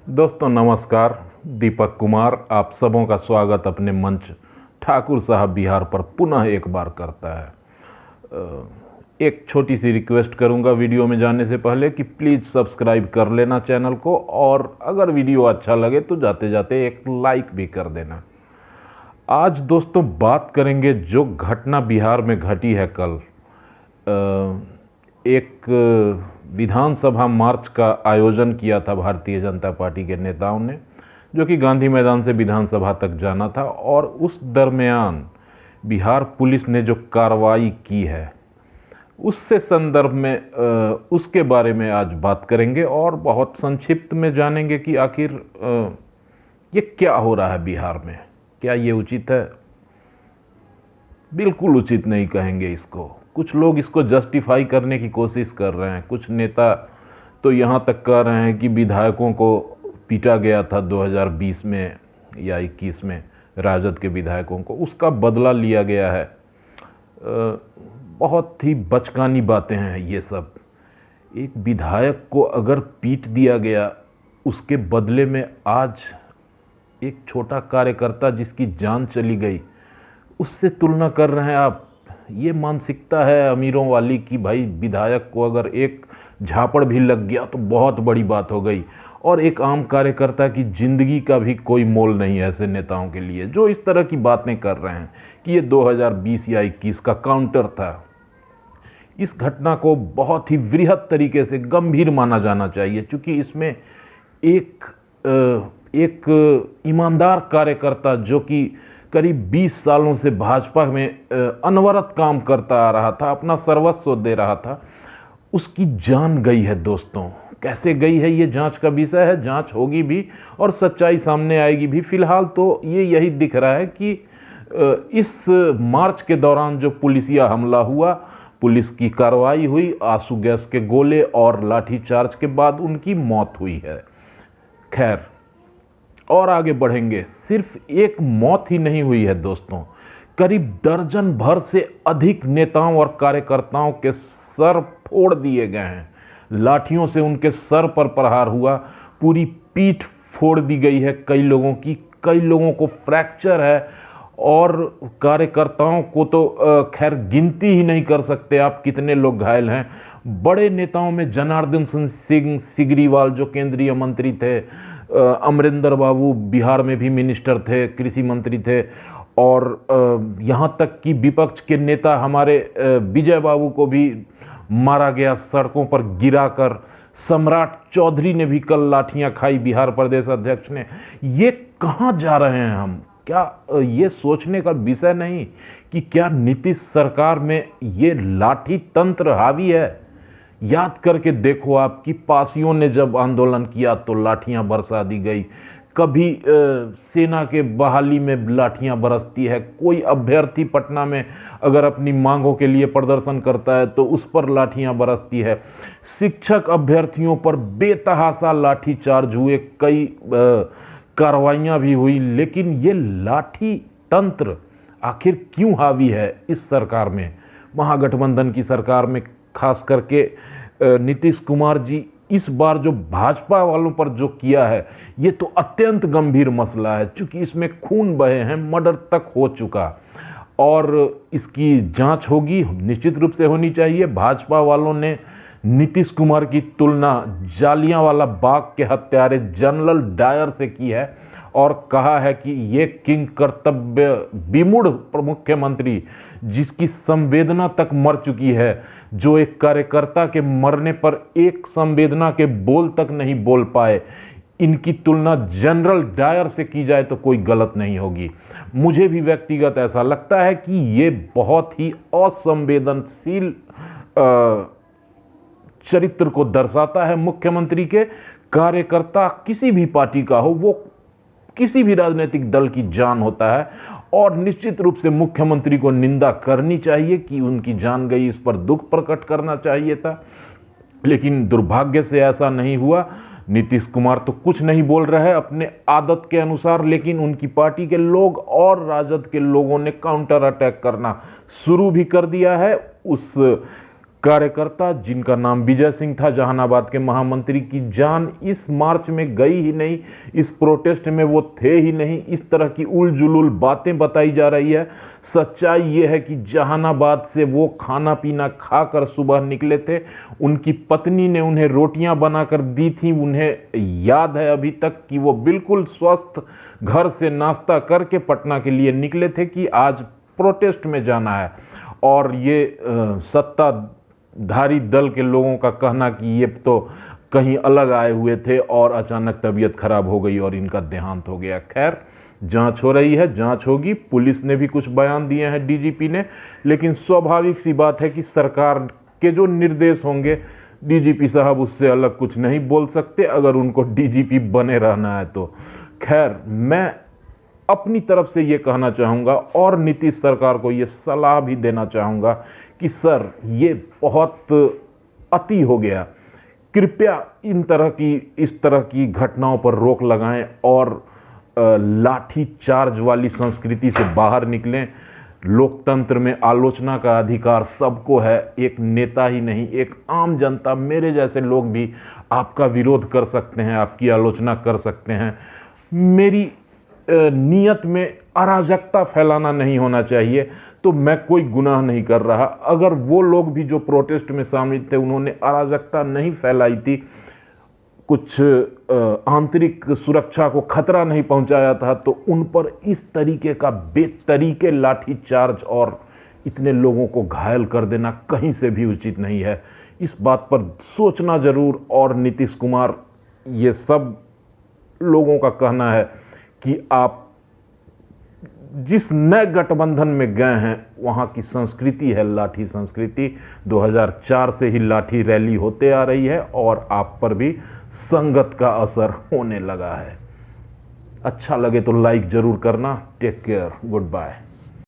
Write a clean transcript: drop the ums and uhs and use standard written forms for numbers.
दोस्तों नमस्कार। दीपक कुमार आप सबों का स्वागत अपने मंच ठाकुर साहब बिहार पर पुनः एक बार करता है। एक छोटी सी रिक्वेस्ट करूंगा वीडियो में जाने से पहले कि प्लीज़ सब्सक्राइब कर लेना चैनल को, और अगर वीडियो अच्छा लगे तो जाते जाते एक लाइक भी कर देना। आज दोस्तों बात करेंगे जो घटना बिहार में घटी है कल। एक विधानसभा मार्च का आयोजन किया था भारतीय जनता पार्टी के नेताओं ने, जो कि गांधी मैदान से विधानसभा तक जाना था, और उस दरमियान बिहार पुलिस ने जो कार्रवाई की है उससे संदर्भ में उसके बारे में आज बात करेंगे और बहुत संक्षिप्त में जानेंगे कि आखिर ये क्या हो रहा है बिहार में। क्या ये उचित है? बिल्कुल उचित नहीं कहेंगे इसको। कुछ लोग इसको जस्टिफाई करने की कोशिश कर रहे हैं। कुछ नेता तो यहाँ तक कह रहे हैं कि विधायकों को पीटा गया था 2020 में या 21 में, राजद के विधायकों को, उसका बदला लिया गया है। बहुत ही बचकानी बातें हैं ये सब। एक विधायक को अगर पीट दिया गया, उसके बदले में आज एक छोटा कार्यकर्ता जिसकी जान चली गई, उससे तुलना कर रहे हैं आप। ये मानसिकता है अमीरों वाली कि भाई विधायक को अगर एक झापड़ भी लग गया तो बहुत बड़ी बात हो गई, और एक आम कार्यकर्ता की जिंदगी का भी कोई मोल नहीं है ऐसे नेताओं के लिए जो इस तरह की बातें कर रहे हैं कि ये 2020 या 21 का काउंटर था। इस घटना को बहुत ही वृहद तरीके से गंभीर माना जाना चाहिए, क्योंकि इसमें एक ईमानदार कार्यकर्ता जो कि करीब 20 सालों से भाजपा में अनवरत काम करता आ रहा था, अपना सर्वस्व दे रहा था, उसकी जान गई है। दोस्तों कैसे गई है ये जांच का विषय है, जांच होगी भी और सच्चाई सामने आएगी भी। फिलहाल तो ये यही दिख रहा है कि इस मार्च के दौरान जो पुलिसिया हमला हुआ, पुलिस की कार्रवाई हुई, आंसू गैस के गोले और लाठीचार्ज के बाद उनकी मौत हुई है। खैर, और आगे बढ़ेंगे। सिर्फ एक मौत ही नहीं हुई है दोस्तों, करीब दर्जन भर से अधिक नेताओं और कार्यकर्ताओं के सर फोड़ दिए गए हैं। लाठियों से उनके सर पर प्रहार हुआ, पूरी पीठ फोड़ दी गई है कई लोगों की, कई लोगों को फ्रैक्चर है, और कार्यकर्ताओं को तो खैर गिनती ही नहीं कर सकते आप कितने लोग घायल हैं। बड़े नेताओं में जनार्दन सिंह सिग्रीवाल जो केंद्रीय मंत्री थे, अमरिंदर बाबू बिहार में भी मिनिस्टर थे, कृषि मंत्री थे, और यहाँ तक कि विपक्ष के नेता हमारे विजय बाबू को भी मारा गया सड़कों पर गिराकर। सम्राट चौधरी ने भी कल लाठियां खाई, बिहार प्रदेश अध्यक्ष ने। ये कहाँ जा रहे हैं हम? क्या ये सोचने का विषय नहीं कि क्या नीतीश सरकार में ये लाठी तंत्र हावी है? याद करके देखो आप कि पासियों ने जब आंदोलन किया तो लाठियां बरसा दी गई। कभी सेना के बहाली में लाठियां बरसती है। कोई अभ्यर्थी पटना में अगर अपनी मांगों के लिए प्रदर्शन करता है तो उस पर लाठियां बरसती है। शिक्षक अभ्यर्थियों पर बेतहाशा लाठीचार्ज हुए, कई कार्रवाइयां भी हुई। लेकिन ये लाठी तंत्र आखिर क्यों हावी है इस सरकार में, महागठबंधन की सरकार में? खास करके नीतीश कुमार जी इस बार जो भाजपा वालों पर जो किया है, ये तो अत्यंत गंभीर मसला है, क्योंकि इसमें खून बहे हैं, मर्डर तक हो चुका, और इसकी जांच होगी, निश्चित रूप से होनी चाहिए। भाजपा वालों ने नीतीश कुमार की तुलना जालियांवाला बाग के हत्यारे जनरल डायर से की है, और कहा है कि ये किंग कर्तव्य विमूढ़ मुख्यमंत्री, जिसकी संवेदना तक मर चुकी है, जो एक कार्यकर्ता के मरने पर एक संवेदना के बोल तक नहीं बोल पाए, इनकी तुलना जनरल डायर से की जाए तो कोई गलत नहीं होगी। मुझे भी व्यक्तिगत ऐसा लगता है कि ये बहुत ही असंवेदनशील चरित्र को दर्शाता है मुख्यमंत्री के। कार्यकर्ता किसी भी पार्टी का हो, वो किसी भी राजनीतिक दल की जान होता है, और निश्चित रूप से मुख्यमंत्री को निंदा करनी चाहिए कि उनकी जान गई, इस पर दुख प्रकट करना चाहिए था। लेकिन दुर्भाग्य से ऐसा नहीं हुआ। नीतीश कुमार तो कुछ नहीं बोल रहे अपने आदत के अनुसार, लेकिन उनकी पार्टी के लोग और राजद के लोगों ने काउंटर अटैक करना शुरू भी कर दिया है। उस कार्यकर्ता जिनका नाम विजय सिंह था, जहानाबाद के महामंत्री, की जान इस मार्च में गई ही नहीं, इस प्रोटेस्ट में वो थे ही नहीं। इस तरह की उलझुल बातें बताई जा रही है। सच्चाई ये है कि जहानाबाद से वो खाना पीना खाकर सुबह निकले थे। उनकी पत्नी ने उन्हें रोटियां बनाकर दी थी। उन्हें याद है अभी तक कि वो बिल्कुल स्वस्थ घर से नाश्ता करके पटना के लिए निकले थे कि आज प्रोटेस्ट में जाना है। और ये सत्ताधारी दल के लोगों का कहना कि ये तो कहीं अलग आए हुए थे और अचानक तबीयत खराब हो गई और इनका देहांत हो गया। खैर, जांच हो रही है, जांच होगी। पुलिस ने भी कुछ बयान दिए हैं, डीजीपी ने, लेकिन स्वाभाविक सी बात है कि सरकार के जो निर्देश होंगे, डीजीपी साहब उससे अलग कुछ नहीं बोल सकते अगर उनको डीजीपी बने रहना है तो। खैर, मैं अपनी तरफ से ये कहना चाहूँगा और नीतीश सरकार को ये सलाह भी देना चाहूँगा कि सर, ये बहुत अति हो गया। कृपया इस तरह की घटनाओं पर रोक लगाएं और लाठी चार्ज वाली संस्कृति से बाहर निकलें। लोकतंत्र में आलोचना का अधिकार सबको है, एक नेता ही नहीं, एक आम जनता, मेरे जैसे लोग भी आपका विरोध कर सकते हैं, आपकी आलोचना कर सकते हैं। मेरी नीयत में अराजकता फैलाना नहीं होना चाहिए, तो मैं कोई गुनाह नहीं कर रहा। अगर वो लोग भी जो प्रोटेस्ट में शामिल थे उन्होंने अराजकता नहीं फैलाई थी, कुछ आंतरिक सुरक्षा को खतरा नहीं पहुंचाया था, तो उन पर इस तरीके का बेतरीके लाठीचार्ज और इतने लोगों को घायल कर देना कहीं से भी उचित नहीं है। इस बात पर सोचना जरूर। और नीतीश कुमार, ये सब लोगों का कहना है कि आप जिस नए गठबंधन में गए हैं वहाँ की संस्कृति है लाठी संस्कृति। 2004 से ही लाठी रैली होते आ रही है और आप पर भी संगत का असर होने लगा है। अच्छा लगे तो लाइक जरूर करना। Take care, good bye.